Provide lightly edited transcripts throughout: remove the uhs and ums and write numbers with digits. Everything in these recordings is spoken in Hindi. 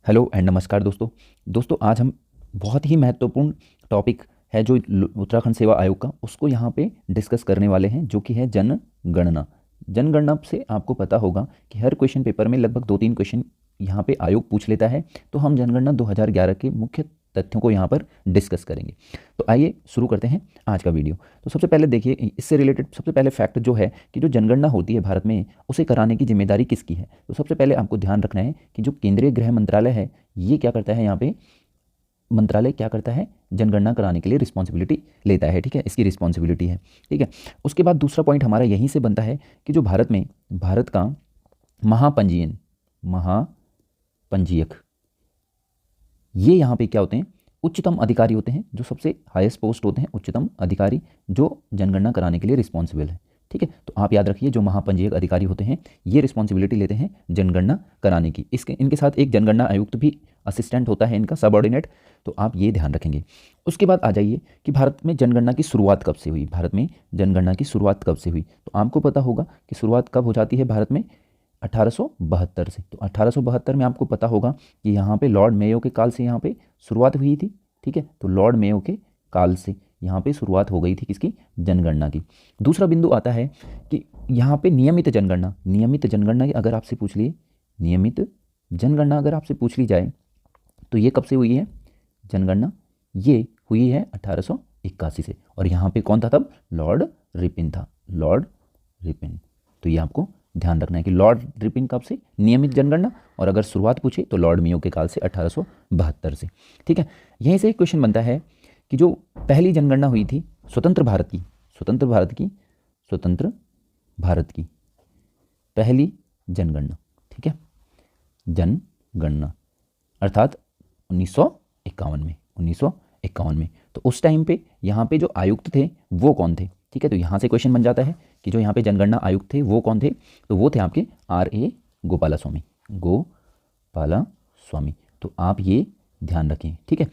हेलो एंड नमस्कार दोस्तों आज हम बहुत ही महत्वपूर्ण टॉपिक है जो उत्तराखंड सेवा आयोग का उसको यहाँ पे डिस्कस करने वाले हैं, जो कि है जनगणना। जनगणना से आपको पता होगा कि हर क्वेश्चन पेपर में लगभग 2-3 क्वेश्चन यहाँ पे आयोग पूछ लेता है। तो हम जनगणना 2011 के मुख्य तथ्यों को यहाँ पर डिस्कस करेंगे। तो आइए शुरू करते हैं आज का वीडियो। तो सबसे पहले देखिए, इससे रिलेटेड सबसे पहले फैक्ट जो है कि जो जनगणना होती है भारत में, उसे कराने की जिम्मेदारी किसकी है। तो सबसे पहले आपको ध्यान रखना है कि जो केंद्रीय गृह मंत्रालय है, ये क्या करता है, यहाँ पे मंत्रालय क्या करता है, जनगणना कराने के लिए रिस्पॉन्सिबिलिटी लेता है। ठीक है, इसकी रिस्पॉन्सिबिलिटी है। ठीक है, उसके बाद दूसरा पॉइंट हमारा यहीं से बनता है कि जो भारत का महापंजीयक, ये यहाँ पे क्या होते हैं, उच्चतम अधिकारी होते हैं, जो सबसे हाईएस्ट पोस्ट होते हैं, उच्चतम अधिकारी जो जनगणना कराने के लिए रिस्पॉन्सिबल है। ठीक है, तो आप याद रखिए, जो महापंजीयक अधिकारी होते हैं ये रिस्पॉन्सिबिलिटी लेते हैं जनगणना कराने की। इनके साथ एक जनगणना आयुक्त भी असिस्टेंट होता है, इनका सबऑर्डिनेट। तो आप ये ध्यान रखेंगे। उसके बाद आ जाइए कि भारत में जनगणना की शुरुआत कब से हुई। भारत में जनगणना की शुरुआत कब से हुई, तो आपको पता होगा कि शुरुआत कब हो जाती है भारत में, 1872 से। तो 1872 में आपको पता होगा कि यहाँ पे लॉर्ड मेयो के काल से यहाँ पे शुरुआत हुई थी। ठीक है, तो लॉर्ड मेयो के काल से यहाँ पे शुरुआत हो गई थी किसकी, जनगणना की। दूसरा बिंदु आता है कि यहाँ पे नियमित जनगणना की अगर आपसे पूछ लिए, नियमित जनगणना अगर आपसे पूछ ली जाए तो ये कब से हुई है जनगणना, ये हुई है 1881 से। और यहाँ पे कौन था तब, लॉर्ड रिपिन था, लॉर्ड रिपिन। तो ये आपको ध्यान रखना है कि लॉर्ड रिपिन कब से, नियमित जनगणना, और अगर शुरुआत पूछे तो लॉर्ड मेयो के काल से 1872 से। ठीक है, यहीं से एक क्वेश्चन बनता है कि जो पहली जनगणना हुई थी स्वतंत्र भारत की पहली जनगणना, ठीक है, जनगणना अर्थात 1951 में। तो उस टाइम पे यहाँ पे जो आयुक्त थे वो कौन थे। ठीक है, तो यहाँ से क्वेश्चन बन जाता है कि जो यहाँ पे जनगणना आयुक्त थे वो कौन थे, तो वो थे आपके R.A. गोपालास्वामी। तो आप ये ध्यान रखें। ठीक है,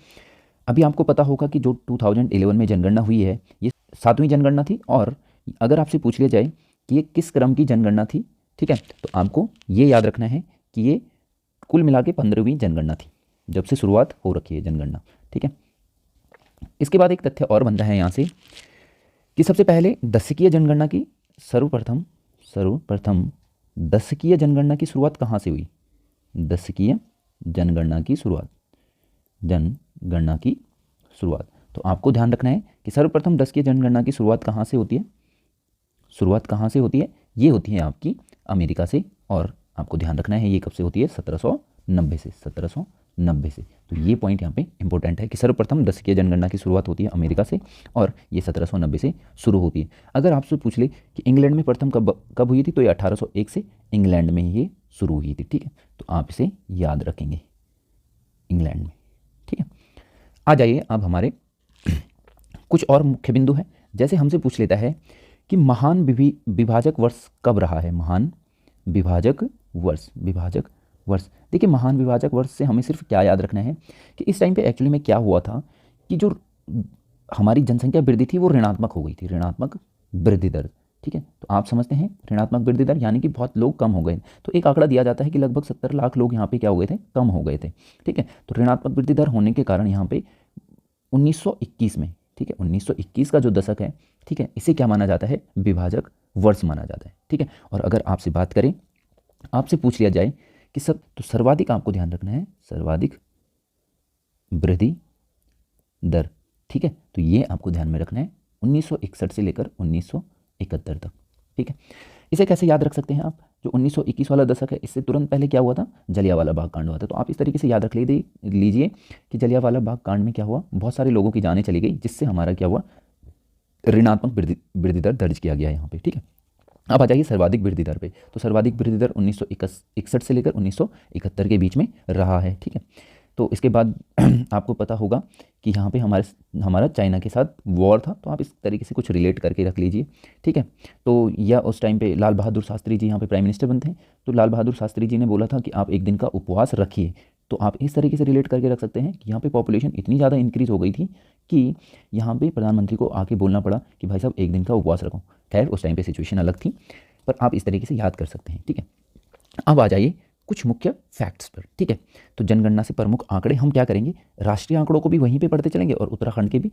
अभी आपको पता होगा कि जो 2011 में जनगणना हुई है ये 7वीं जनगणना थी। और अगर आपसे पूछ लिया जाए कि ये किस क्रम की जनगणना थी, ठीक है, तो आपको ये याद रखना है कि ये कुल मिला के 15वीं जनगणना थी, जब से शुरुआत हो रखी है जनगणना। ठीक है, इसके बाद एक तथ्य और बनता है यहाँ से कि सबसे पहले दशकीय जनगणना की सर्वप्रथम दशकीय जनगणना की शुरुआत कहाँ से हुई, दशकीय जनगणना की शुरुआत। तो आपको ध्यान रखना है कि सर्वप्रथम दशकीय जनगणना की शुरुआत कहाँ से होती है, ये होती है आपकी अमेरिका से। और आपको ध्यान रखना है ये कब से होती है, 1790 से। तो ये पॉइंट यहाँ पे इंपॉर्टेंट है कि सर्वप्रथम दशकीय जनगणना की शुरुआत होती है अमेरिका से और ये 1790 से शुरू होती है। अगर आपसे पूछ ले कि इंग्लैंड में प्रथम कब हुई थी, तो ये 1801 से इंग्लैंड में ये शुरू हुई थी। ठीक है, तो आप इसे याद रखेंगे, इंग्लैंड में। ठीक है, आ जाइए अब हमारे कुछ और मुख्य बिंदु हैं। जैसे हमसे पूछ लेता है कि महान विभाजक वर्ष कब रहा है, महान विभाजक वर्ष। देखिए, महान विभाजक वर्ष से हमें सिर्फ क्या याद रखना है कि इस टाइम पे एक्चुअली में क्या हुआ था कि जो हमारी जनसंख्या वृद्धि थी वो ऋणात्मक हो गई थी, ऋणात्मक वृद्धि दर। ठीक है, तो आप समझते हैं ऋणात्मक वृद्धि दर यानी कि बहुत लोग कम हो गए। तो एक आंकड़ा दिया जाता है कि लगभग 70 लाख लोग यहाँ पे क्या हो गए थे, कम हो गए थे। ठीक है, तो ऋणात्मक वृद्धि दर होने के कारण यहाँ पे 1921 में, ठीक है, 1921 का जो दशक है, ठीक है, इसे क्या माना जाता है, विभाजक वर्ष माना जाता है। ठीक है, और अगर आपसे बात करें, आपसे पूछ लिया जाए कि तो सर्वाधिक आपको ध्यान रखना है, सर्वाधिक वृद्धि दर। ठीक है, तो ये आपको ध्यान में रखना है 1961 से लेकर 1971 तक। ठीक है, इसे कैसे याद रख सकते हैं आप, जो 1921 वाला दशक है इससे तुरंत पहले क्या हुआ था, जलियांवाला बाग कांड हुआ था। तो आप इस तरीके से याद रख लीजिए कि जलियांवाला बाग कांड में क्या हुआ, बहुत सारे लोगों की जानें चली गई, जिससे हमारा क्या हुआ, ऋणात्मक वृद्धि दर दर्ज किया गया यहाँ पे। ठीक है, अब आ जाइए सर्वाधिक वृद्धि दर पे। तो सर्वाधिक वृद्धि दर 1961 से लेकर 1971 के बीच में रहा है। ठीक है, तो इसके बाद आपको पता होगा कि यहाँ पे हमारा चाइना के साथ वॉर था। तो आप इस तरीके से कुछ रिलेट करके रख लीजिए। ठीक है, तो या उस टाइम पे लाल बहादुर शास्त्री जी यहाँ पे प्राइम मिनिस्टर बनते हैं। तो लाल बहादुर शास्त्री जी ने बोला था कि आप एक दिन का उपवास रखिए। तो आप इस तरीके से रिलेट करके रख सकते हैं कि यहाँ पे पॉपुलेशन इतनी ज़्यादा इंक्रीज़ हो गई थी कि यहाँ पे प्रधानमंत्री को आके बोलना पड़ा कि भाई साहब एक दिन का उपवास रखो। खैर उस टाइम पे सिचुएशन अलग थी, पर आप इस तरीके से याद कर सकते हैं। ठीक है, अब आ जाइए कुछ मुख्य फैक्ट्स पर। ठीक है, तो जनगणना से प्रमुख आंकड़े हम क्या करेंगे, राष्ट्रीय आंकड़ों को भी वहीं पे पढ़ते चलेंगे और उत्तराखंड के भी,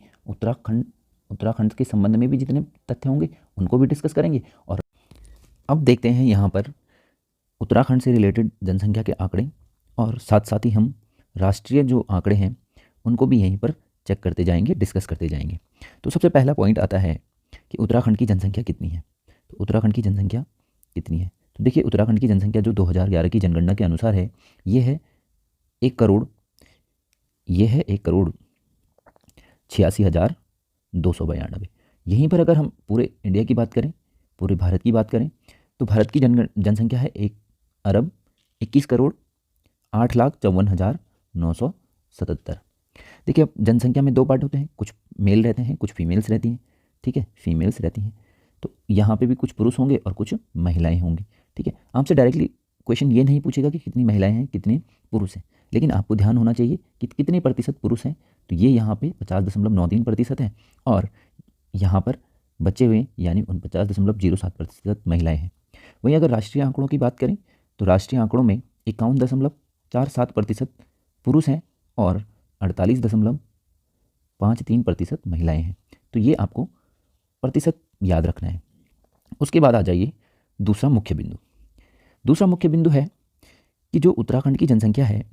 उत्तराखंड के संबंध में भी जितने तथ्य होंगे उनको भी डिस्कस करेंगे। और अब देखते हैं यहाँ पर उत्तराखंड से रिलेटेड जनसंख्या के आंकड़े, और साथ साथ ही हम राष्ट्रीय जो आंकड़े हैं उनको भी यहीं पर चेक करते जाएंगे, डिस्कस करते जाएंगे। तो सबसे पहला पॉइंट आता है कि उत्तराखंड की जनसंख्या कितनी है। तो उत्तराखंड की जनसंख्या कितनी है, तो देखिए उत्तराखंड की जनसंख्या जो 2011 की जनगणना के अनुसार है, ये है 1,86,292। यहीं पर अगर हम पूरे इंडिया की बात करें, पूरे भारत की बात करें, तो भारत की जनसंख्या है 1,21,08,54,977। देखिए अब जनसंख्या में दो पार्ट होते हैं, कुछ मेल रहते हैं, कुछ फीमेल्स रहती हैं। ठीक है, फीमेल्स रहती हैं, तो यहाँ पे भी कुछ पुरुष होंगे और कुछ महिलाएं होंगी। ठीक है, आपसे डायरेक्टली क्वेश्चन ये नहीं पूछेगा कि कितनी महिलाएं हैं कितने पुरुष हैं, लेकिन आपको ध्यान होना चाहिए कि कितने प्रतिशत पुरुष हैं। तो ये यहाँ पे 50.93% है और यहाँ पर बचे हुए यानी 49.07% महिलाएं हैं। वहीं अगर राष्ट्रीय आंकड़ों की बात करें तो राष्ट्रीय आंकड़ों में 51.47% पुरुष हैं और 48.53% महिलाएं हैं। तो ये आपको प्रतिशत याद रखना है। उसके बाद आ जाइए दूसरा मुख्य बिंदु। दूसरा मुख्य बिंदु है कि जो उत्तराखंड की जनसंख्या है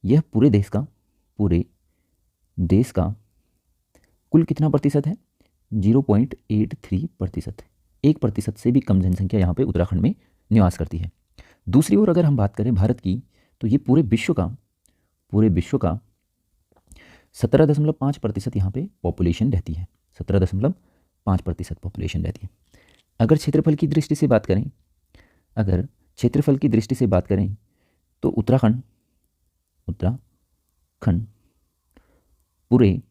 यह पूरे देश का कुल कितना प्रतिशत है, 0.83% है। 1% से भी कम जनसंख्या यहाँ पे उत्तराखंड में निवास करती है। दूसरी ओर अगर हम बात करें भारत की, तो ये पूरे विश्व का 17.5% यहाँ पे पॉपुलेशन रहती है। 17.5% पॉपुलेशन रहती है। अगर क्षेत्रफल की दृष्टि से बात करें तो उत्तराखंड पूरे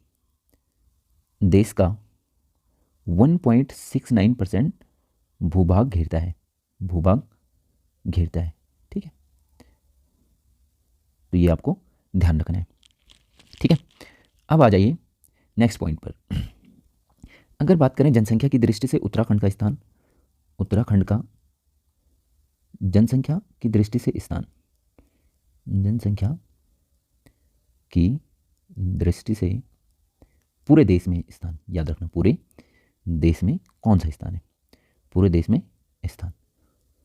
देश का 1.69% भूभाग घेरता है। ठीक है, तो ये आपको ध्यान रखना है। ठीक है, अब आ जाइए नेक्स्ट पॉइंट पर। अगर बात करें जनसंख्या की दृष्टि से उत्तराखंड का स्थान, उत्तराखंड का जनसंख्या की दृष्टि से स्थान, जनसंख्या की दृष्टि से पूरे देश में स्थान, याद रखना पूरे देश में कौन सा स्थान है, पूरे देश में स्थान।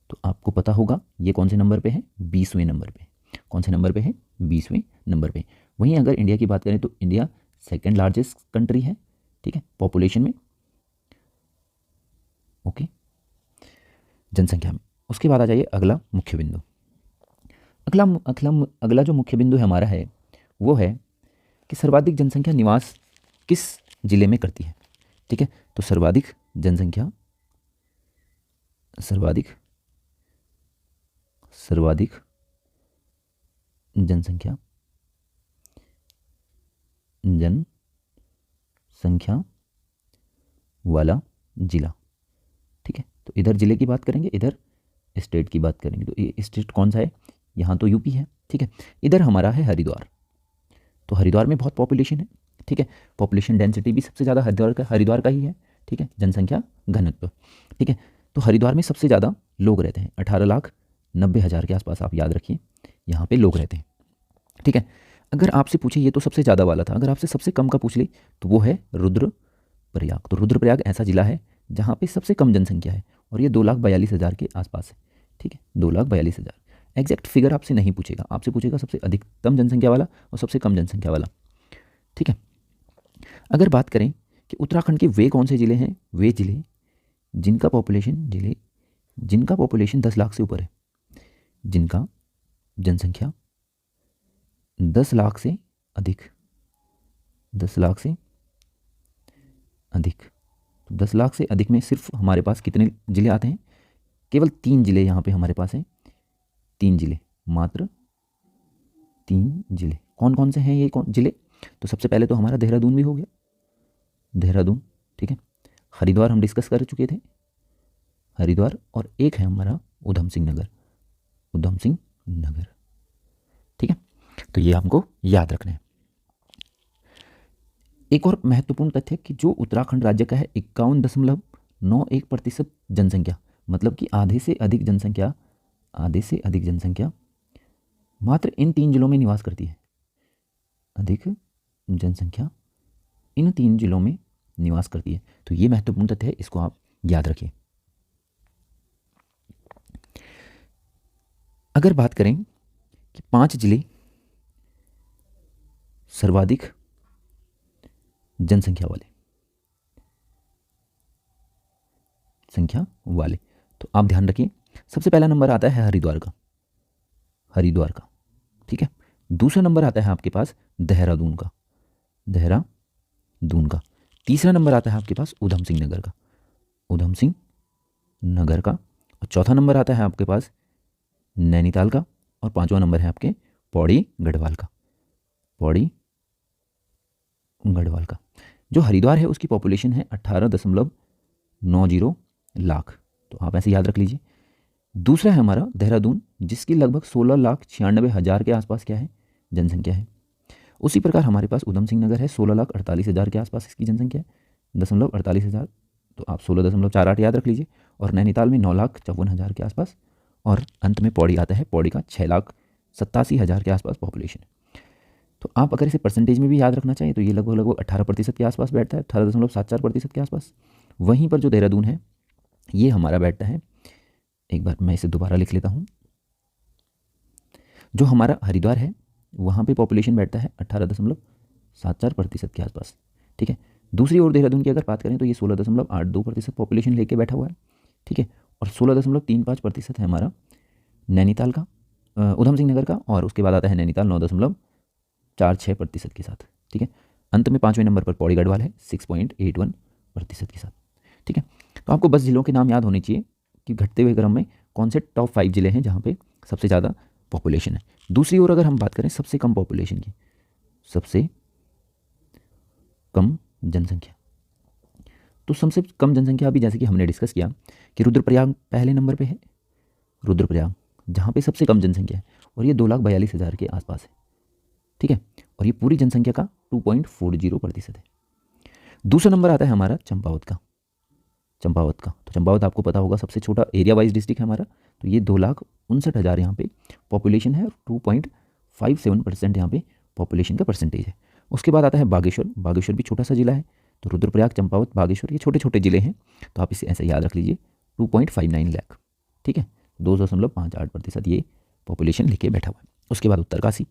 तो आपको पता होगा ये कौन से नंबर पे है, 20वें नंबर पे। कौन से नंबर पे है, 20वें नंबर पे। वहीं अगर इंडिया की बात करें तो इंडिया सेकंड लार्जेस्ट कंट्री है। ठीक है, पॉपुलेशन में, ओके, जनसंख्या में। उसके बाद आ जाइए अगला मुख्य बिंदु। अगला जो मुख्य बिंदु है हमारा है वो है कि सर्वाधिक जनसंख्या निवास किस जिले में करती है। ठीक है, तो सर्वाधिक जनसंख्या वाला जिला। ठीक है, तो इधर जिले की बात करेंगे, इधर स्टेट की बात करेंगे। तो ये स्टेट कौन सा है, यहाँ तो यूपी है। ठीक है, इधर हमारा है हरिद्वार। तो हरिद्वार में बहुत पॉपुलेशन है। ठीक है, पॉपुलेशन डेंसिटी भी सबसे ज़्यादा हरिद्वार का ही है। ठीक है, जनसंख्या घनत्व। ठीक है, तो हरिद्वार में सबसे ज़्यादा लोग रहते हैं, 18,90,000 के आसपास आप याद रखिए यहाँ पे लोग रहते हैं। ठीक है, अगर आपसे पूछे, ये तो सबसे ज़्यादा वाला था, अगर आपसे सबसे कम का पूछ ले तो वो है रुद्रप्रयाग। तो रुद्रप्रयाग ऐसा जिला है जहाँ पे सबसे कम जनसंख्या है और ये 2,42,000 के आसपास है। ठीक है, 2,42,000। एग्जैक्ट फिगर आपसे नहीं पूछेगा, आपसे पूछेगा सबसे अधिकतम जनसंख्या वाला और सबसे कम जनसंख्या वाला। ठीक है, अगर बात करें कि उत्तराखंड के वे कौन से ज़िले हैं, वे ज़िले जिनका पॉपुलेशन 10 लाख से ऊपर है, जिनका जनसंख्या 10 लाख से अधिक, 10 लाख से अधिक में सिर्फ हमारे पास कितने ज़िले आते हैं, केवल 3 ज़िले यहाँ पे हमारे पास हैं। 3 ज़िले, मात्र 3 ज़िले। कौन कौन से हैं ये ज़िले, तो सबसे पहले तो हमारा देहरादून भी हो गया, देहरादून। ठीक है, हरिद्वार हम डिस्कस कर चुके थे, हरिद्वार, और एक है हमारा उधम सिंह नगर। ठीक है, तो ये हमको याद रखना है। एक और महत्वपूर्ण तथ्य कि जो उत्तराखंड राज्य का है 51.91% जनसंख्या, मतलब कि आधे से अधिक जनसंख्या मात्र इन 3 जिलों में निवास करती है। अधिक जनसंख्या इन 3 जिलों में निवास करती है। तो ये महत्वपूर्ण तथ्य है, इसको आप याद रखिए। अगर बात करें कि 5 जिले सर्वाधिक जनसंख्या वाले, तो आप ध्यान रखिए, सबसे पहला नंबर आता है हरिद्वार का, ठीक है। दूसरा नंबर आता है आपके पास देहरादून का। तीसरा नंबर आता है आपके पास उधम सिंह नगर का, और चौथा नंबर आता है आपके पास नैनीताल का, और पांचवा नंबर है आपके पौड़ी गढ़वाल का। जो हरिद्वार है उसकी पॉपुलेशन है 18.90 लाख, तो आप ऐसे याद रख लीजिए। दूसरा है हमारा देहरादून, जिसकी लगभग 16,96,000 के आसपास क्या है, जनसंख्या है। उसी प्रकार हमारे पास उधम सिंह नगर है, 16,48,000 के आसपास इसकी जनसंख्या है, 48,000, तो आप 16.48 याद रख लीजिए। और नैनीताल में 9,54,000 के आसपास, और अंत में पौड़ी आता है, पौड़ी का 6,87,000 के आसपास पॉपुलेशन है। तो आप अगर इसे परसेंटेज में भी याद रखना चाहिए तो ये लगभग 18% के आसपास बैठता है, 18.74% के आसपास। वहीं पर जो देहरादून है ये हमारा बैठता है, एक बार मैं इसे दोबारा लिख लेता हूँ, जो हमारा हरिद्वार है वहाँ पे पॉपुलेशन बैठता है 18.74% के आसपास, ठीक है। दूसरी ओर देहरादून की अगर बात करें तो ये 16.82% पॉपुलेशन लेके बैठा हुआ है, ठीक है। और 16.35% है हमारा नैनीताल का, उधम सिंह नगर का, और उसके बाद आता है नैनीताल 9.46% के साथ, ठीक है। अंत में 5वें नंबर पर पौड़ी गढ़वाल है 6.81% के साथ, ठीक है। तो आपको बस जिलों के नाम याद होने चाहिए कि घटते हुए क्रम में कौन से टॉप 5 जिले हैं जहाँ पे सबसे ज़्यादा पॉपुलेशन है। दूसरी ओर अगर हम बात करें सबसे कम पॉपुलेशन की, सबसे कम जनसंख्या, तो सबसे कम जनसंख्या अभी जैसे कि हमने डिस्कस किया कि रुद्रप्रयाग पहले नंबर पे है, रुद्रप्रयाग जहाँ पे सबसे कम जनसंख्या है, और ये 2,42,000 के आसपास है, ठीक है। और ये पूरी जनसंख्या का 2.40% है। दूसरा नंबर आता है हमारा चंपावत का। तो चंपावत आपको पता होगा सबसे छोटा एरिया वाइज डिस्ट्रिक्ट है हमारा, तो ये 2,59,000 यहाँ पे पॉपुलेशन है, 2.57% यहाँ पे पॉपुलेशन का परसेंटेज है। उसके बाद आता है बागेश्वर भी छोटा सा जिला है, तो रुद्रप्रयाग, चंपावत, बागेश्वर ये छोटे छोटे जिले हैं, तो आप इसे ऐसे याद रख लीजिए, 2.59 लाख, ठीक है, 2.58% ये पॉपुलेशन लेके बैठा हुआ है। उसके बाद उत्तरकाशी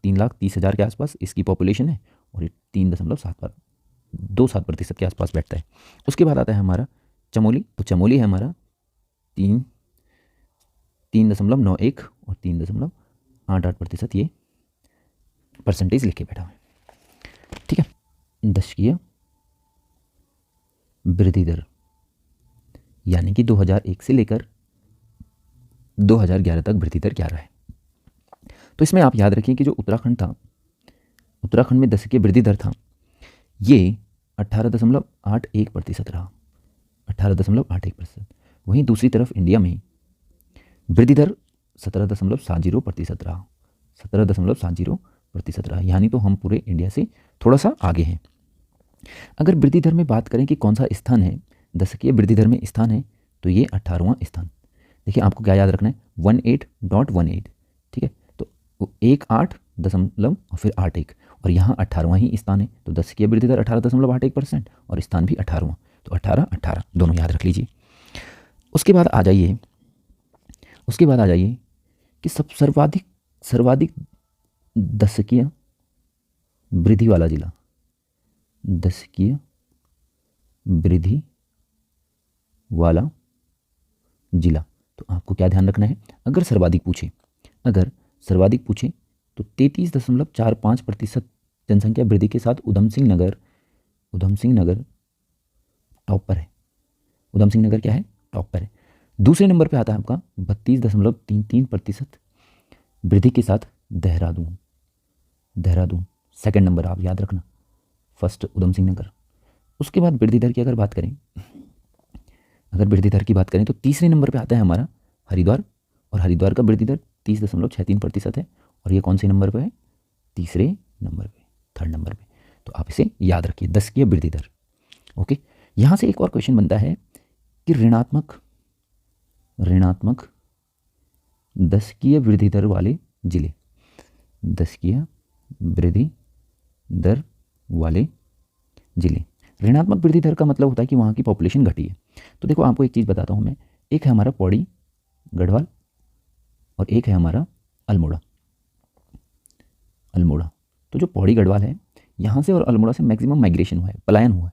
3,30,000 के आसपास इसकी पॉपुलेशन है, और ये 3.27% के आसपास बैठता है। उसके बाद आता है हमारा चमोली, तो चमोली है हमारा 3.91 और 3.88% ये परसेंटेज लेके बैठा हुआ है, ठीक है। दशकीय वृद्धि दर यानी कि 2001 से लेकर 2011 तक वृद्धि दर क्या रहा है। तो इसमें आप याद रखिए कि जो उत्तराखंड था, उत्तराखंड में दशकीय वृद्धि दर था ये 18.81% रहा, 18.81%। वहीं दूसरी तरफ इंडिया में वृद्धि दर 17.70% रहा, 17.70% रहा, यानी तो हम पूरे इंडिया से थोड़ा सा आगे हैं। अगर वृद्धि दर में बात करें कि कौन सा स्थान है दशकीय वृद्धि दर में स्थान है, तो ये 18वां स्थान। देखिए आपको क्या याद रखना है, 18.18, ठीक है। तो 18 और फिर 81, और यहाँ 18वां ही स्थान है, तो दशकीय वृद्धि दर 18.81% और स्थान भी 18वां, तो 18 दोनों याद रख लीजिए। उसके बाद आ जाइए कि सर्वाधिक दशकीय वृद्धि वाला जिला, दशकीय वृद्धि वाला जिला, तो आपको क्या ध्यान रखना है, अगर सर्वाधिक पूछे तो 33.45% जनसंख्या वृद्धि के साथ उधम सिंह नगर टॉप पर है। उधम सिंह नगर क्या है, टॉप पर है। दूसरे नंबर पे आता है आपका 32.33% वृद्धि के साथ देहरादून सेकंड नंबर, आप याद रखना, फर्स्ट उधम सिंह नगर। उसके बाद वृद्धि दर की अगर बात करें तो तीसरे नंबर पे आता है हमारा हरिद्वार, और हरिद्वार का वृद्धि दर 30.63% है, और ये कौन से नंबर पे है, तीसरे नंबर पे, थर्ड नंबर पे। तो आप इसे याद रखिए, दशकीय वृद्धि दर। ओके, यहाँ से एक और क्वेश्चन बनता है कि ऋणात्मक दशकीय वृद्धि दर वाले जिले, दशकीय वृद्धि दर वाले जिले। ऋणात्मक वृद्धि दर का मतलब होता है कि वहाँ की पॉपुलेशन घटी है। तो देखो आपको एक चीज़ बताता हूँ मैं, एक है हमारा पौड़ी गढ़वाल और एक है हमारा अल्मोड़ा। तो जो पौड़ी गढ़वाल है यहाँ से और अल्मोड़ा से मैक्सिमम माइग्रेशन हुआ है, पलायन हुआ है।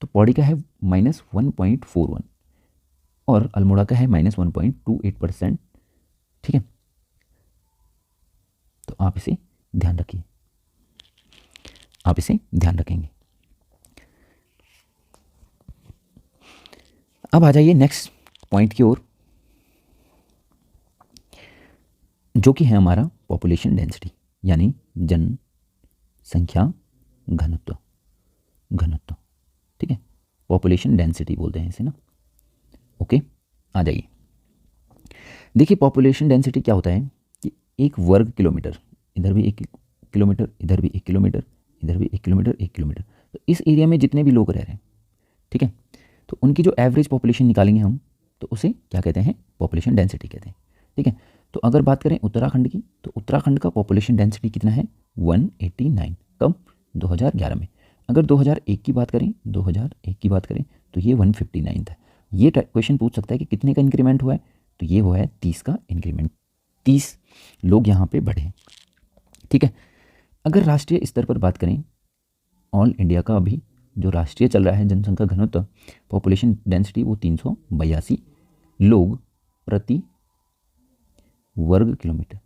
तो पौड़ी का है -1.41 और अल्मोड़ा का है -1.28%। ठीक है, तो आप इसे ध्यान रखिए, आप इसे ध्यान रखेंगे। अब आ जाइए नेक्स्ट पॉइंट की ओर, जो कि है हमारा पॉपुलेशन डेंसिटी, यानी जनसंख्या घनत्व। ठीक है, पॉपुलेशन डेंसिटी बोलते हैं इसे ना। ओके, आ जाइए। देखिए पॉपुलेशन डेंसिटी क्या होता है कि एक वर्ग किलोमीटर, इधर भी 1 किलोमीटर, इधर भी 1 किलोमीटर, इधर भी 1 किलोमीटर, 1 किलोमीटर, तो इस एरिया में जितने भी लोग रह रहे हैं, ठीक है, तो उनकी जो एवरेज पॉपुलेशन निकालेंगे हम, तो उसे क्या कहते हैं, पॉपुलेशन डेंसिटी कहते हैं। ठीक है, तो अगर बात करें उत्तराखंड की, तो उत्तराखंड का पॉपुलेशन डेंसिटी कितना है, 189। कब, 2011 में। अगर 2001 की बात करें, 2001 की बात करें तो ये 159 था। ये क्वेश्चन पूछ सकता है कि कितने का इंक्रीमेंट हुआ है, तो ये हुआ है 30 का इंक्रीमेंट, 30 लोग यहाँ पे बढ़े। ठीक है, अगर राष्ट्रीय स्तर पर बात करें, ऑल इंडिया का अभी जो राष्ट्रीय चल रहा है जनसंख्या घनत्व, पॉपुलेशन डेंसिटी, वो 382 लोग प्रति वर्ग किलोमीटर।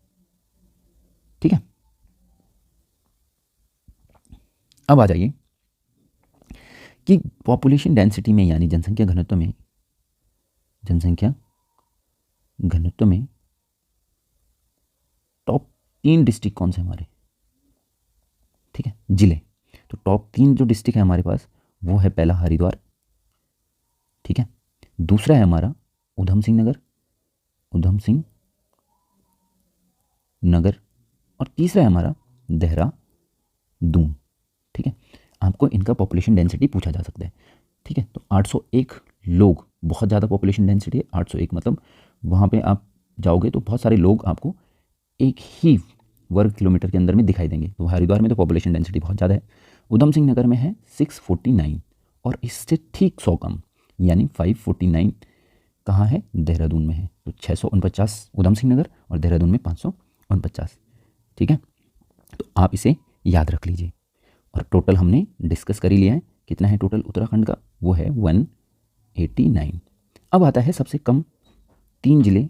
ठीक है, अब आ जाइए कि पॉपुलेशन डेंसिटी में यानी जनसंख्या घनत्व में, टॉप 3 डिस्ट्रिक्ट कौन से हमारे, ठीक है, जिले। तो टॉप 3 जो डिस्ट्रिक्ट है हमारे पास, वो है पहला हरिद्वार, ठीक है, दूसरा है हमारा उधम सिंह नगर, और तीसरा है हमारा देहरादून। ठीक है, आपको इनका पॉपुलेशन डेंसिटी पूछा जा सकता है। ठीक है, तो 801 लोग, बहुत ज़्यादा पॉपुलेशन डेंसिटी है। 801 मतलब वहाँ पे आप जाओगे तो बहुत सारे लोग आपको एक ही वर्ग किलोमीटर के अंदर में दिखाई देंगे। तो हरिद्वार में तो पॉपुलेशन डेंसिटी बहुत ज़्यादा है। उधम सिंह नगर में है 649 और इससे ठीक 100 कम यानी 549 कहाँ है, देहरादून में है। तो 649 उधम सिंह नगर और देहरादून में 549। ठीक है, तो आप इसे याद रख लीजिए। और टोटल हमने डिस्कस कर ही लिया है, कितना है टोटल उत्तराखंड का, वो है 189। अब आता है सबसे कम 3 जिले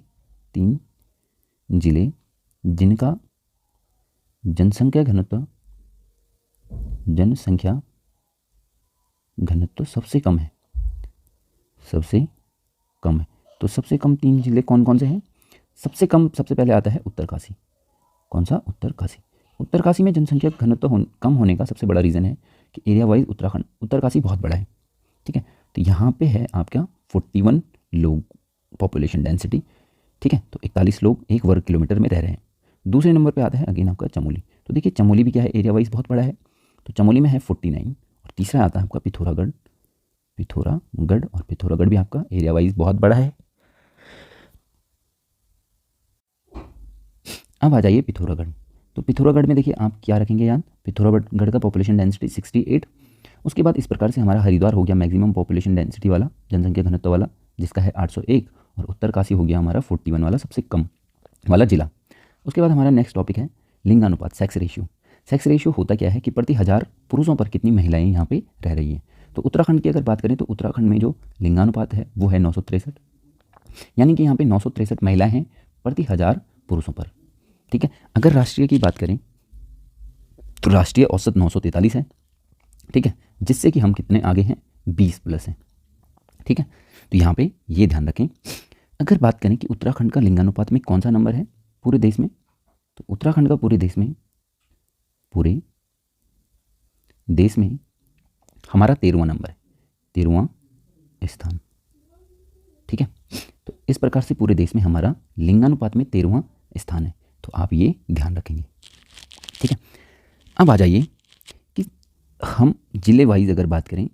जिनका जनसंख्या घनत्व सबसे कम है। तो सबसे कम 3 जिले कौन कौन से हैं? सबसे कम सबसे पहले आता है उत्तरकाशी। कौन सा? उत्तरकाशी। उत्तरकाशी में जनसंख्या घनत्व कम होने का सबसे बड़ा रीज़न है कि एरिया वाइज उत्तरकाशी बहुत बड़ा है। ठीक है, तो यहाँ पे है आपका 41 लोग पॉपुलेशन डेंसिटी। ठीक है, तो 41 लोग 1 वर्ग किलोमीटर में रह रहे हैं। दूसरे नंबर पे आता है अगेन आपका चमोली। तो देखिए चमोली भी क्या है, एरिया वाइज बहुत बड़ा है, तो चमोली में है 49। और तीसरा आता है आपका पिथौरागढ़ और पिथौरागढ़ भी आपका एरिया वाइज बहुत बड़ा है। अब आ जाइए पिथौरागढ़। तो पिथौरागढ़ में देखिए आप क्या रखेंगे याद, पिथौरागढ़ का पॉपुलेशन डेंसिटी 68। उसके बाद इस प्रकार से हमारा हरिद्वार हो गया मैक्सिमम पॉपुलेशन डेंसिटी वाला, जनसंख्या घनत्व वाला, जिसका है 801, और उत्तरकाशी हो गया हमारा 41 वाला सबसे कम वाला जिला। उसके बाद हमारा नेक्स्ट टॉपिक है लिंगानुपात, सेक्स रेशियो। सेक्स रेशियो होता क्या है कि प्रति 1000 पुरुषों पर कितनी महिलाएं यहाँ पे रह रही हैं। तो उत्तराखंड की अगर बात करें तो उत्तराखंड में जो लिंगानुपात है वो है 963, यानी कि यहाँ पे 963 महिलाएं हैं प्रति 1000 पुरुषों पर। ठीक है, अगर राष्ट्रीय की बात करें तो राष्ट्रीय औसत 943 है। ठीक है, जिससे कि हम कितने आगे हैं, 20+ हैं। ठीक है, तो यहाँ पे ये ध्यान रखें। अगर बात करें कि उत्तराखंड का लिंगानुपात में कौन सा नंबर है पूरे देश में, तो उत्तराखंड का पूरे देश में हमारा 13वां नंबर है, 13वां स्थान। ठीक है, तो इस प्रकार से पूरे देश में हमारा लिंगानुपात में 13वां स्थान है, तो आप ये ध्यान रखेंगे। ठीक है, अब आ जाइए कि हम जिले वाइज अगर बात करें,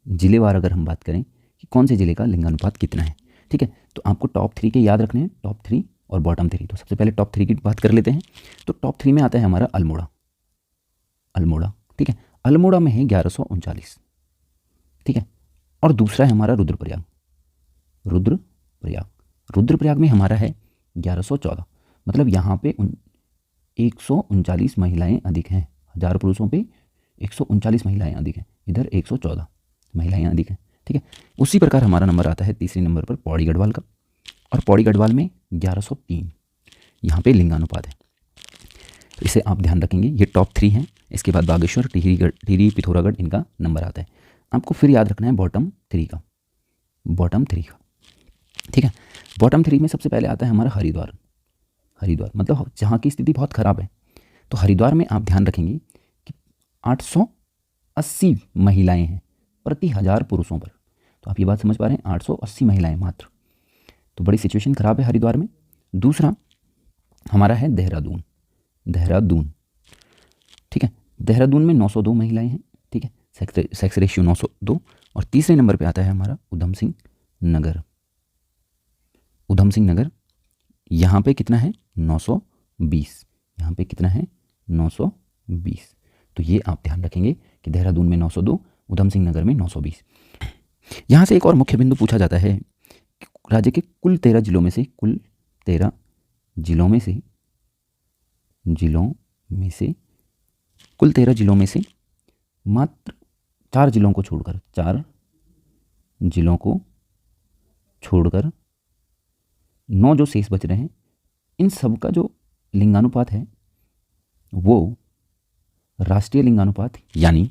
जिलेवार अगर हम बात करें कि कौन से जिले का लिंगानुपात कितना है। ठीक है, तो आपको टॉप 3 के याद रखने हैं, टॉप 3 और बॉटम 3। तो सबसे पहले टॉप 3 की बात कर लेते हैं। तो टॉप 3 में आता है हमारा अल्मोड़ा, अल्मोड़ा, ठीक है। अल्मोड़ा में है 1139, ठीक है। और दूसरा है हमारा रुद्रप्रयाग, रुद्रप्रयाग, रुद्रप्रयाग में हमारा है 1114। मतलब यहाँ पे 139 महिलाएं अधिक हैं, 1000 पुरुषों पे 139 महिलाएं अधिक हैं, इधर 114 महिलाएं अधिक हैं, ठीक है। उसी प्रकार हमारा नंबर आता है तीसरे नंबर पर पौड़ी गढ़वाल का, और पौड़ी गढ़वाल में 1103 यहाँ पे लिंगानुपात है। तो इसे आप ध्यान रखेंगे, ये टॉप 3 हैं। इसके बाद बागेश्वर, टिहरी, पिथौरागढ़, इनका नंबर आता है। आपको फिर याद रखना है बॉटम 3 का, बॉटम 3 का, ठीक है। बॉटम 3 में सबसे पहले आता है हमारा हरिद्वार, हरिद्वार मतलब जहाँ की स्थिति बहुत ख़राब है। तो हरिद्वार में आप ध्यान रखेंगे कि 880 महिलाएं हैं प्रति 1000 पुरुषों पर। तो आप ये बात समझ पा रहे हैं, 880 महिलाएं मात्र। तो बड़ी सिचुएशन ख़राब है हरिद्वार में। दूसरा हमारा है देहरादून, देहरादून, ठीक है। देहरादून में 902 महिलाएं हैं, ठीक है, सेक्स रेशियो 902। और तीसरे नंबर पे आता है हमारा उधम सिंह नगर, उधम सिंह नगर, यहाँ पे कितना है 920, यहाँ पे कितना है 920। तो ये आप ध्यान रखेंगे कि देहरादून में 902, उधम सिंह नगर में 920। यहाँ से एक और मुख्य बिंदु पूछा जाता है कि राज्य के कुल 13 जिलों में से, कुल 13 जिलों में से, कुल 13 जिलों में से मात्र 4 जिलों को छोड़कर, 4 जिलों को छोड़कर 9 जो शेष बच रहे हैं, इन सब का जो लिंगानुपात है वो राष्ट्रीय लिंगानुपात यानी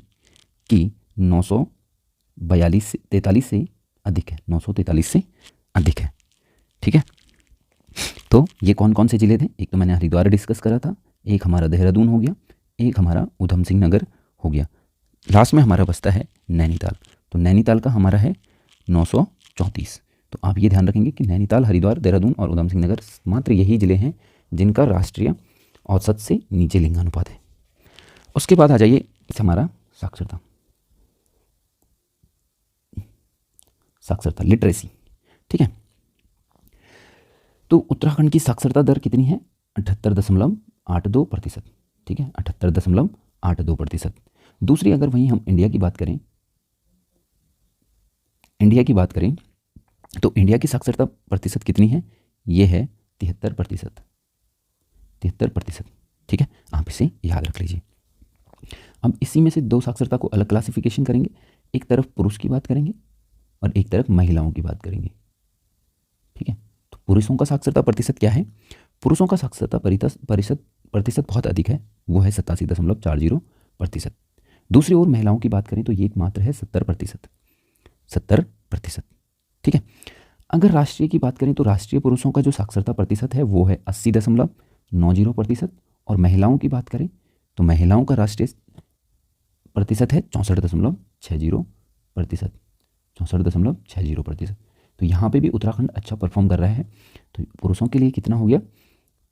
कि 943 से अधिक है, 943 से अधिक है, ठीक है। तो ये कौन कौन से ज़िले थे? एक तो मैंने हरिद्वार डिस्कस करा था, एक हमारा देहरादून हो गया, एक हमारा उधम सिंह नगर हो गया, लास्ट में हमारा बचता है नैनीताल। तो नैनीताल का हमारा है 934। तो आप ये ध्यान रखेंगे कि नैनीताल, हरिद्वार, देहरादून और उधम सिंह नगर मात्र यही ज़िले हैं जिनका राष्ट्रीय औसत से नीचे लिंगानुपात है। उसके बाद आ जाइए हमारा साक्षरता, साक्षरता लिटरेसी, ठीक है। तो उत्तराखंड की साक्षरता दर कितनी है? 78.82%, ठीक है, 78.82%। दूसरी अगर वहीं हम इंडिया की बात करें, इंडिया की बात करें तो इंडिया की साक्षरता प्रतिशत कितनी है? ये है 73%, 73%, ठीक है। आप इसे याद रख लीजिए। अब इसी में से दो साक्षरता को अलग क्लासिफिकेशन करेंगे, एक तरफ पुरुष की बात करेंगे और एक तरफ महिलाओं की बात करेंगे, ठीक है। तो पुरुषों का साक्षरता प्रतिशत क्या है? पुरुषों का साक्षरता प्रतिशत बहुत अधिक है, वो है 87.40%। दूसरी ओर महिलाओं की बात करें तो ये मात्र है 70%, 70%, ठीक है। अगर राष्ट्रीय की बात करें तो राष्ट्रीय पुरुषों का जो साक्षरता प्रतिशत है वो है 80.90%, और महिलाओं की बात करें तो महिलाओं का राष्ट्रीय प्रतिशत है 64.60%, 64.60%। तो यहाँ पे भी उत्तराखंड अच्छा परफॉर्म कर रहा है। तो पुरुषों के लिए कितना हो गया?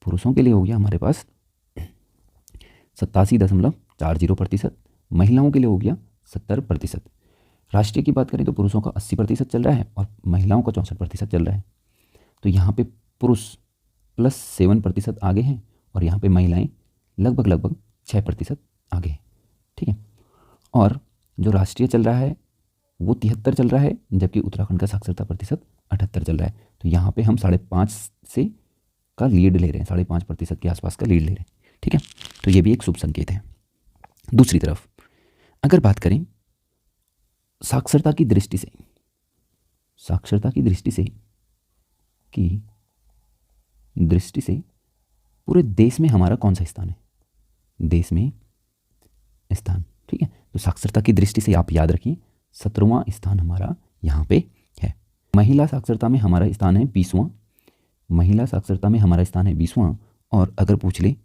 पुरुषों के लिए हो गया हमारे पास 87.40%, महिलाओं के लिए हो गया 70%। राष्ट्रीय की बात करें तो पुरुषों का 80% चल रहा है और महिलाओं का 64% चल रहा है। तो यहाँ पे पुरुष +7% आगे हैं और यहाँ पे महिलाएं लगभग 6% आगे हैं, ठीक है। और जो राष्ट्रीय चल रहा है वो 73 चल रहा है, जबकि उत्तराखंड का साक्षरता प्रतिशत 78 चल रहा है। तो यहाँ पे हम 5.5 से का लीड ले रहे हैं, 5.5% के आसपास का लीड ले रहे हैं, ठीक है। तो ये भी एक शुभ संकेत है। दूसरी तरफ अगर बात करें साक्षरता की दृष्टि से, साक्षरता की दृष्टि से पूरे देश में हमारा कौन सा स्थान है? देश में स्थान, ठीक है। तो साक्षरता की दृष्टि से आप याद रखिए 17वां स्थान हमारा यहाँ पे है। महिला साक्षरता में हमारा स्थान है 20वां, महिला साक्षरता में हमारा स्थान है 20वां। और अगर पूछ ले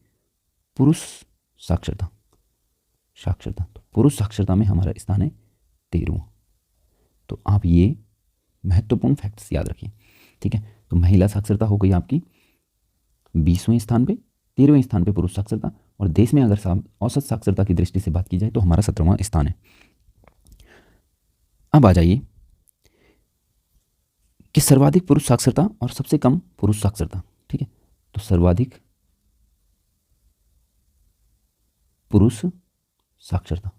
पुरुष साक्षरता तो पुरुष साक्षरता में हमारा स्थान है 13वां। तो आप ये महत्वपूर्ण फैक्ट्स याद रखिए, ठीक है। तो महिला साक्षरता हो गई आपकी 20वें स्थान पे, 13वें स्थान पे पुरुष साक्षरता, और देश में अगर औसत साक्षरता की दृष्टि से बात की जाए तो हमारा 17वां स्थान है। अब आ जाइए कि सर्वाधिक पुरुष साक्षरता और सबसे कम पुरुष साक्षरता, ठीक है। तो सर्वाधिक पुरुष साक्षरता,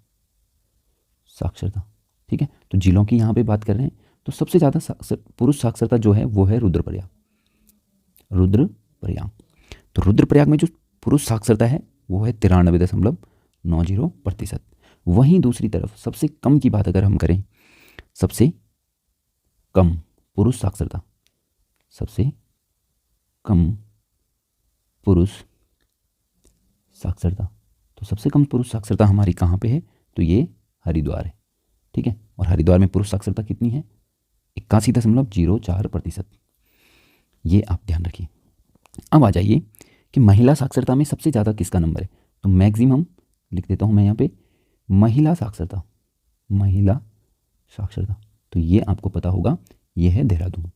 ठीक है। तो जिलों की यहाँ पे बात कर रहे हैं, तो सबसे ज़्यादा पुरुष साक्षरता जो है वो है रुद्रप्रयाग। तो रुद्रप्रयाग में जो पुरुष साक्षरता है वो है 93.90%। वहीं दूसरी तरफ सबसे कम की बात अगर हम करें, सबसे कम पुरुष साक्षरता, सबसे कम पुरुष साक्षरता, तो सबसे कम पुरुष साक्षरता हमारी कहाँ पे है? तो ये हरिद्वार है, ठीक है। और हरिद्वार में पुरुष साक्षरता कितनी है? 81.04%। ये आप ध्यान रखिए। अब आ जाइए कि महिला साक्षरता में सबसे ज़्यादा किसका नंबर है? तो मैक्सिमम लिख देता हूँ मैं यहाँ पे, महिला साक्षरता, तो ये आपको पता होगा, ये है देहरादून।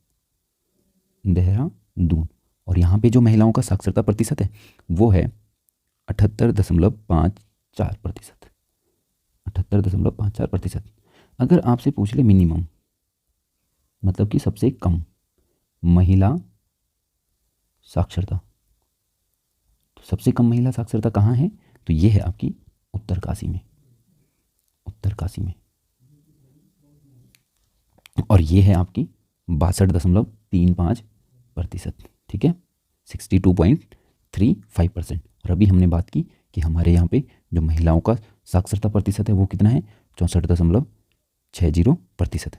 और यहाँ पे जो महिलाओं का साक्षरता प्रतिशत है वो है 78.54%। 78.54%। अगर आपसे पूछ ले मिनिमम, मतलब कि सबसे कम महिला साक्षरता, तो सबसे कम महिला साक्षरता कहाँ है? तो ये है आपकी उत्तरकाशी में, और ये है आपकी 62.35%, ठीक है, 62.35%। और अभी हमने बात की कि हमारे यहाँ पे जो महिलाओं का साक्षरता प्रतिशत है वो कितना है? 64.60%,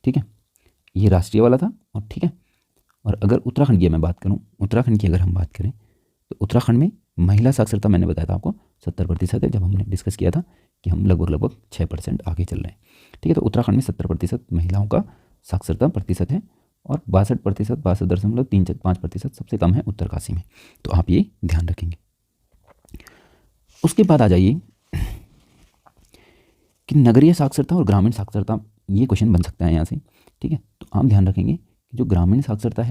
ठीक है। ये राष्ट्रीय वाला था, और ठीक है। और अगर उत्तराखंड की मैं बात करूँ, उत्तराखंड की अगर हम बात करें, तो उत्तराखंड में महिला साक्षरता मैंने बताया था आपको 70% है, जब हमने डिस्कस किया था कि हम लगभग 6% आगे चल रहे हैं, ठीक है। तो उत्तराखंड में 70% महिलाओं का साक्षरता प्रतिशत है, और 62.355% सबसे कम है उत्तरकाशी में। तो आप ये ध्यान रखेंगे। उसके बाद आ जाइए कि नगरीय साक्षरता और ग्रामीण साक्षरता, ये क्वेश्चन बन सकता है यहाँ से, ठीक है। तो आप ध्यान रखेंगे कि जो ग्रामीण साक्षरता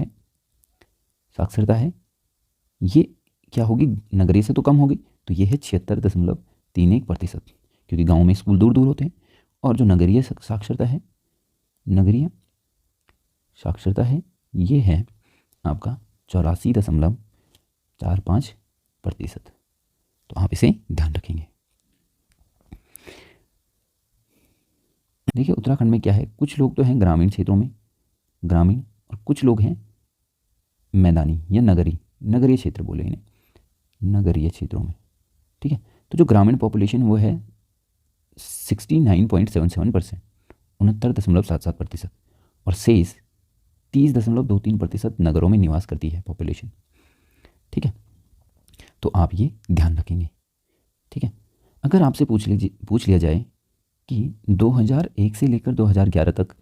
है ये क्या होगी? नगरीय से तो कम होगी, तो ये है 76.31%, क्योंकि गाँव में स्कूल दूर दूर होते हैं। और जो नगरीय साक्षरता है ये है आपका 84.45%। तो आप इसे ध्यान रखेंगे। देखिए उत्तराखंड में क्या है, कुछ लोग तो हैं ग्रामीण क्षेत्रों में, और कुछ लोग हैं मैदानी या नगरीय क्षेत्र बोले इन्हें, नगरीय क्षेत्रों में, ठीक है। तो जो ग्रामीण पॉपुलेशन वो है 69.77%, 69.77%, और शेष 30.23% नगरों में निवास करती है पॉपुलेशन, ठीक है। तो आप ये ध्यान रखेंगे, ठीक है। अगर आपसे पूछ लिया जाए कि 2001 से लेकर 2011 तक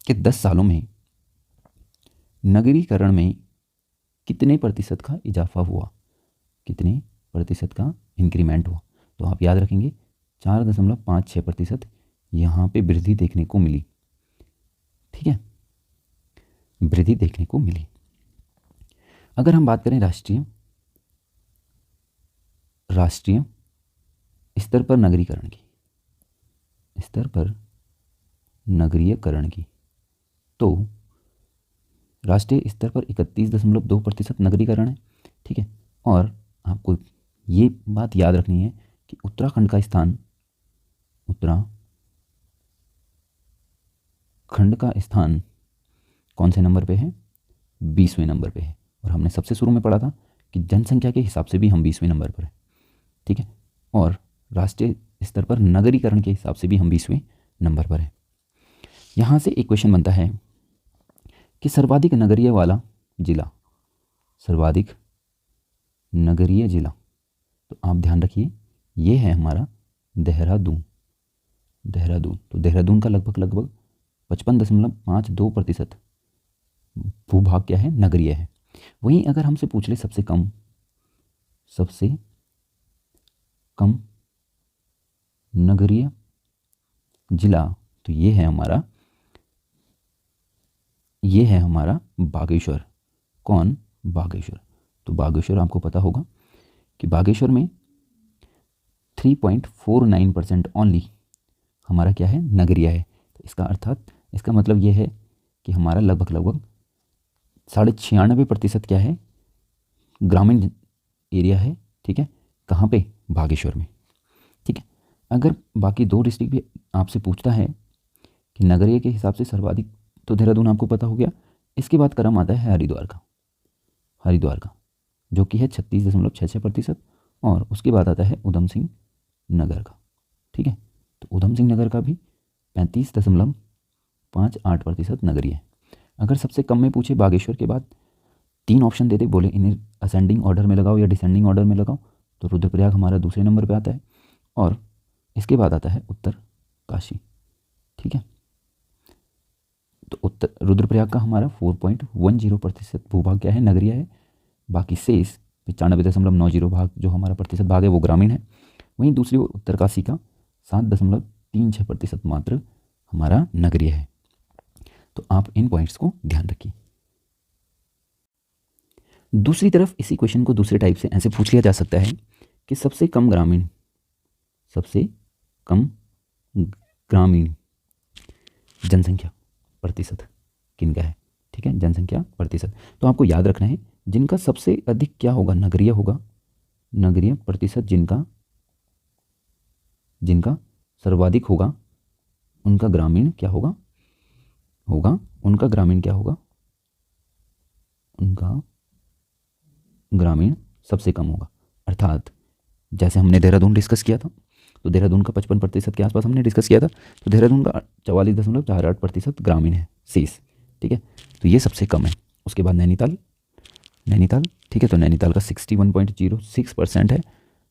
के 10 सालों में नगरीकरण में कितने प्रतिशत का इजाफा हुआ, कितने प्रतिशत का इंक्रीमेंट हुआ, तो आप याद रखेंगे 4.56% यहाँ पे वृद्धि देखने को मिली, ठीक है, वृद्धि देखने को मिली। अगर हम बात करें राष्ट्रीय स्तर पर नगरीकरण की, तो राष्ट्रीय स्तर पर 31.2% नगरीकरण है, ठीक है। और आपको ये बात याद रखनी है कि उत्तराखंड का स्थान कौन से नंबर पे है? 20वें नंबर पे है। और हमने सबसे शुरू में पढ़ा था कि जनसंख्या के हिसाब से भी हम 20वें नंबर पर हैं, ठीक है। और राष्ट्रीय स्तर पर नगरीकरण के हिसाब से भी हम 20वें नंबर पर हैं। यहाँ से एक क्वेश्चन बनता है कि सर्वाधिक नगरीय वाला जिला, तो आप ध्यान रखिए ये है हमारा देहरादून। तो देहरादून का लगभग 55.52% भूभाग क्या है? नगरीय है। वहीं अगर हमसे पूछ ले सबसे कम नगरीय जिला, तो ये है हमारा बागेश्वर। कौन? बागेश्वर। तो बागेश्वर आपको पता होगा कि बागेश्वर में 3.49% ओनली हमारा क्या है? नगरीय है। तो इसका मतलब ये है कि हमारा लगभग 96% क्या है, ग्रामीण एरिया है। ठीक है, कहाँ पे, बागेश्वर में। ठीक है, अगर बाकी 2 डिस्ट्रिक्ट भी आपसे पूछता है कि नगरीय के हिसाब से सर्वाधिक, तो देहरादून आपको पता हो गया। इसके बाद क्रम आता है हरिद्वार का जो कि है 36.66%, और उसके बाद आता है उधम सिंह नगर का। ठीक है, तो उधम सिंह नगर का भी 35.58% नगरीय है। अगर सबसे कम में पूछे बागेश्वर के बाद 3 ऑप्शन देते, बोले इन्हें असेंडिंग ऑर्डर में लगाओ या डिसेंडिंग ऑर्डर में लगाओ, तो रुद्रप्रयाग हमारा दूसरे नंबर पे आता है, और इसके बाद आता है उत्तर काशी। ठीक है, तो उत्तर रुद्रप्रयाग का हमारा 4.10% भूभाग क्या है, नगरीय है। बाकी शेष 95.90 भाग जो हमारा प्रतिशत भाग है वो ग्रामीण है। वहीं दूसरी ओर उत्तरकाशी का 7.36% मात्र हमारा नगरीय है। तो आप इन पॉइंट्स को ध्यान रखिए। दूसरी तरफ इसी क्वेश्चन को दूसरे टाइप से ऐसे पूछ लिया जा सकता है कि सबसे कम ग्रामीण जनसंख्या प्रतिशत किनका है। ठीक है, जनसंख्या प्रतिशत, तो आपको याद रखना है जिनका सबसे अधिक क्या होगा, नगरीय होगा। नगरीय प्रतिशत जिनका सर्वाधिक होगा, उनका ग्रामीण क्या होगा, उनका ग्रामीण क्या होगा, उनका ग्रामीण सबसे कम होगा। अर्थात जैसे हमने देहरादून डिस्कस किया था, तो देहरादून का 55% के आसपास हमने डिस्कस किया था, तो देहरादून का 44.48% ग्रामीण है शेष। ठीक है, तो ये सबसे कम है। उसके बाद नैनीताल, ठीक है, तो नैनीताल का 61.06% है,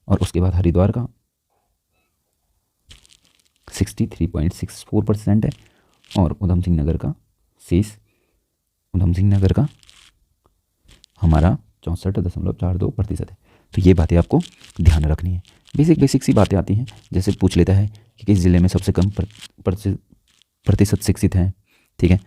और उसके बाद हरिद्वार का 63.64% है, और उधम सिंह नगर का हमारा 64.42% है। तो ये बातें आपको ध्यान रखनी है। बेसिक सी बातें आती हैं, जैसे पूछ लेता है कि किस ज़िले में सबसे कम प्रतिशत शिक्षित हैं। ठीक है,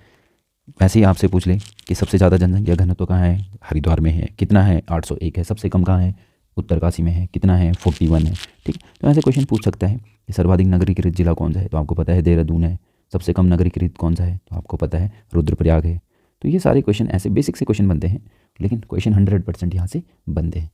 वैसे ही आपसे पूछ ले कि सबसे ज़्यादा जनसंख्या घनत्व कहाँ है, हरिद्वार में है, कितना है, 801 है। सबसे कम कहाँ है, उत्तरकाशी में है, कितना है, 41 है। ठीक है, तो ऐसे क्वेश्चन पूछ सकता है कि सर्वाधिक नगरीकृत जिला कौन सा है, तो आपको पता है देहरादून है। सबसे कम नगरीकृत कौन सा है, तो आपको पता है रुद्रप्रयाग है। तो ये सारे क्वेश्चन ऐसे बेसिक से क्वेश्चन बनते हैं, लेकिन क्वेश्चन 100% यहाँ से बनते हैं।